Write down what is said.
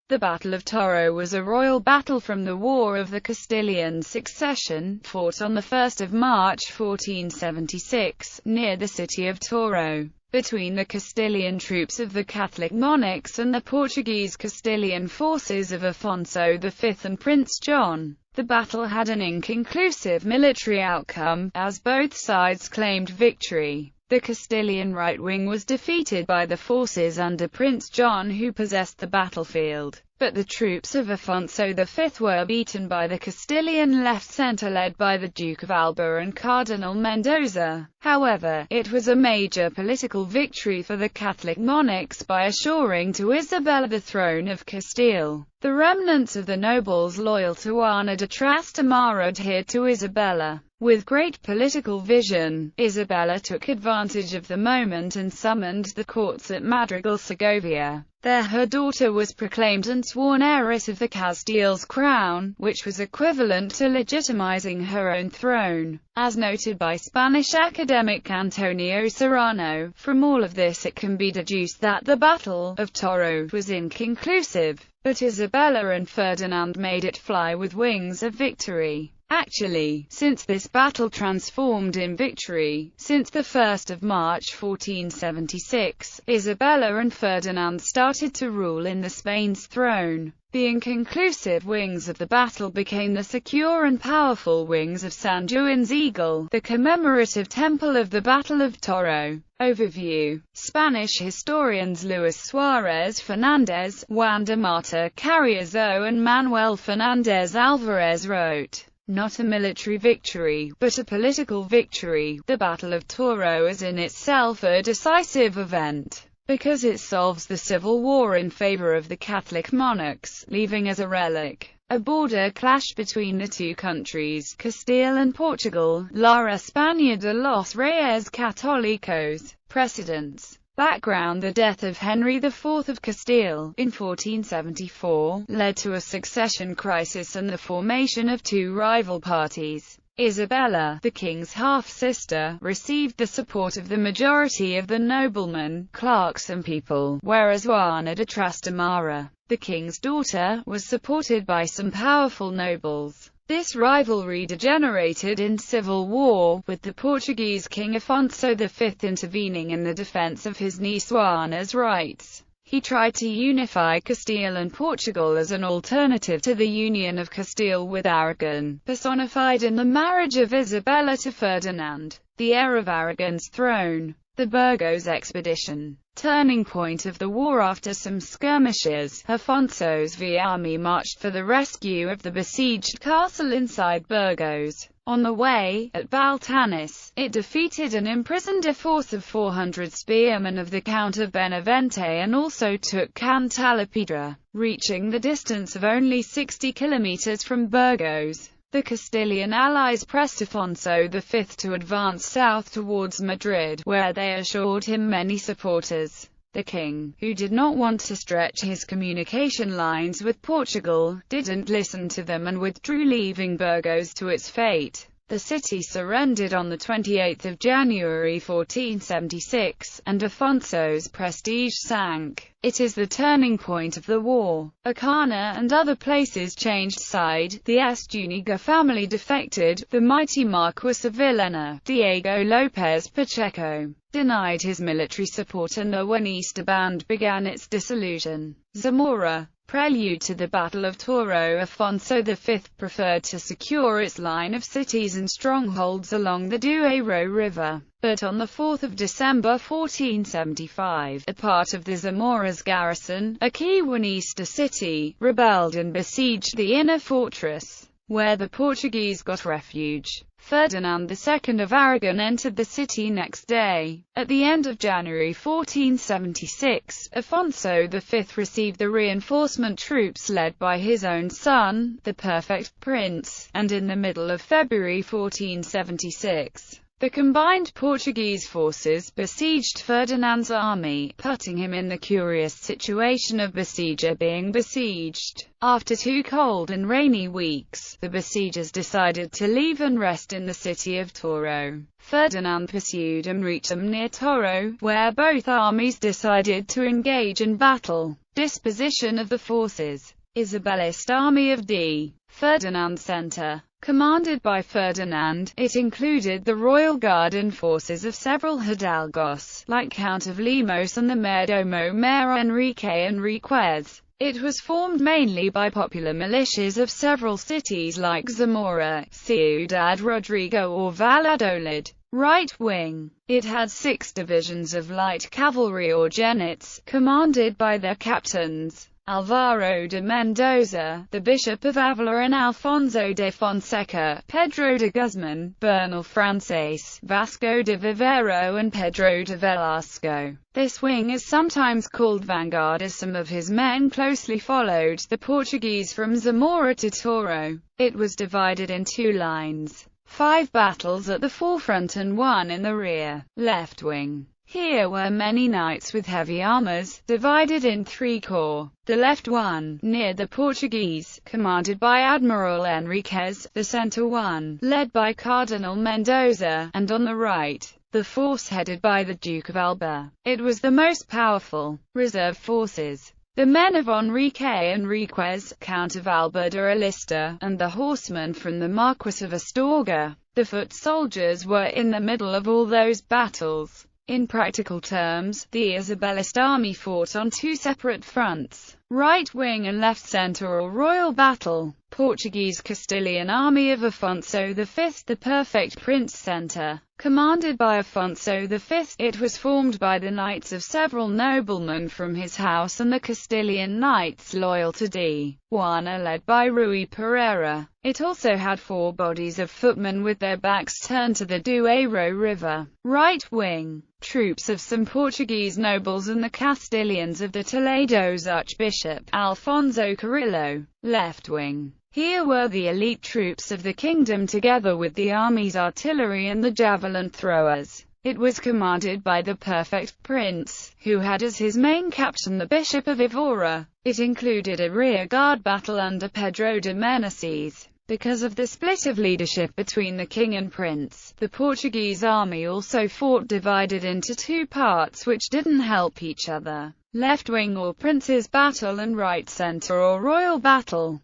The Battle of Toro was a royal battle from the War of the Castilian Succession, fought on 1 March 1476, near the city of Toro, between the Castilian troops of the Catholic monarchs and the Portuguese Castilian forces of Afonso V and Prince John. The battle had an inconclusive military outcome, as both sides claimed victory. The Castilian right wing was defeated by the forces under Prince John, who possessed the battlefield, but the troops of Afonso V were beaten by the Castilian left centre led by the Duke of Alba and Cardinal Mendoza. However, it was a major political victory for the Catholic monarchs by assuring to Isabella the throne of Castile. The remnants of the nobles loyal to Juana de Trastamara adhered to Isabella. With great political vision, Isabella took advantage of the moment and summoned the courts at Madrigal, Segovia. There her daughter was proclaimed and sworn heiress of the Castile's crown, which was equivalent to legitimizing her own throne. As noted by Spanish academic Antonio Serrano, from all of this it can be deduced that the Battle of Toro was inconclusive, but Isabella and Ferdinand made it fly with wings of victory. Actually, since this battle transformed in victory, since 1 March 1476, Isabella and Ferdinand started to rule in the Spain's throne. The inconclusive wings of the battle became the secure and powerful wings of San Juan's eagle, the commemorative temple of the Battle of Toro. Overview. Spanish historians Luis Suárez Fernández, Juan de Mata Carriazo and Manuel Fernández Álvarez wrote, "Not a military victory, but a political victory. The Battle of Toro is in itself a decisive event, because it solves the civil war in favor of the Catholic monarchs, leaving as a relic a border clash between the two countries, Castile and Portugal, La España de los Reyes Católicos." Precedence Background. The death of Henry IV of Castile, in 1474, led to a succession crisis and the formation of two rival parties. Isabella, the king's half-sister, received the support of the majority of the noblemen, clerks and people, whereas Juana de Trastamara, the king's daughter, was supported by some powerful nobles. This rivalry degenerated in civil war, with the Portuguese king Afonso V intervening in the defense of his niece Juana's rights. He tried to unify Castile and Portugal as an alternative to the union of Castile with Aragon, personified in the marriage of Isabella to Ferdinand, the heir of Aragon's throne. The Burgos expedition. Turning point of the war. After some skirmishes, Afonso's V army marched for the rescue of the besieged castle inside Burgos. On the way, at Baltanis, it defeated and imprisoned a force of 400 spearmen of the Count of Benavente and also took Cantalapiedra, reaching the distance of only 60 kilometers from Burgos. The Castilian allies pressed Afonso V to advance south towards Madrid, where they assured him many supporters. The king, who did not want to stretch his communication lines with Portugal, didn't listen to them and withdrew, leaving Burgos to its fate. The city surrendered on 28 January 1476, and Afonso's prestige sank. It is the turning point of the war. Ocana and other places changed side. The Estúñiga family defected. The mighty Marquis of Villena, Diego López Pacheco, denied his military support, and the Juanista band began its dissolution. Zamora. Prelude to the Battle of Toro. Afonso V preferred to secure its line of cities and strongholds along the Duero River. But on 4 December 1475, a part of the Zamora's garrison, a key Juanista city, rebelled and besieged the inner fortress, where the Portuguese got refuge. Ferdinand II of Aragon entered the city next day. At the end of January 1476, Afonso V received the reinforcement troops led by his own son, the perfect prince, and in the middle of February 1476, The combined Portuguese forces besieged Ferdinand's army, putting him in the curious situation of besieger being besieged. After 2 cold and rainy weeks, the besiegers decided to leave and rest in the city of Toro. Ferdinand pursued and reached them near Toro, where both armies decided to engage in battle. Disposition of the forces. Isabelist army of D. Ferdinand Center. Commanded by Ferdinand, it included the royal guard and forces of several hidalgos, like Count of Lemos and the Mayordomo Mayor Enrique Enriquez. It was formed mainly by popular militias of several cities like Zamora, Ciudad Rodrigo or Valladolid. Right wing. It had 6 divisions of light cavalry or genets, commanded by their captains. Alvaro de Mendoza, the Bishop of Avila, and Alfonso de Fonseca, Pedro de Guzman, Bernal Frances, Vasco de Vivero and Pedro de Velasco. This wing is sometimes called vanguard as some of his men closely followed the Portuguese from Zamora to Toro. It was divided in 2 lines. 5 battles at the forefront and 1 in the rear. Left wing. Here were many knights with heavy armors, divided in 3 corps. The left one, near the Portuguese, commanded by Admiral Enriquez, the center one, led by Cardinal Mendoza, and on the right, the force headed by the Duke of Alba. It was the most powerful. Reserve forces. The men of Enrique Enriquez, Count of Alba de Alista, and the horsemen from the Marquis of Astorga. The foot soldiers were in the middle of all those battles. In practical terms, the Isabelist army fought on 2 separate fronts, right wing and left center or royal battle. Portuguese Castilian army of Afonso V, the perfect prince center. Commanded by Afonso V, it was formed by the knights of several noblemen from his house and the Castilian knights loyal to D. Juana led by Rui Pereira. It also had 4 bodies of footmen with their backs turned to the Duero River. Right wing. Troops of some Portuguese nobles and the Castilians of the Toledo's Archbishop, Alfonso Carrillo. Left wing. Here were the elite troops of the kingdom together with the army's artillery and the javelin throwers. It was commanded by the perfect prince, who had as his main captain the Bishop of Evora. It included a rear-guard battle under Pedro de Meneses. Because of the split of leadership between the king and prince, the Portuguese army also fought divided into 2 parts which didn't help each other. Left wing or prince's battle and right center or royal battle.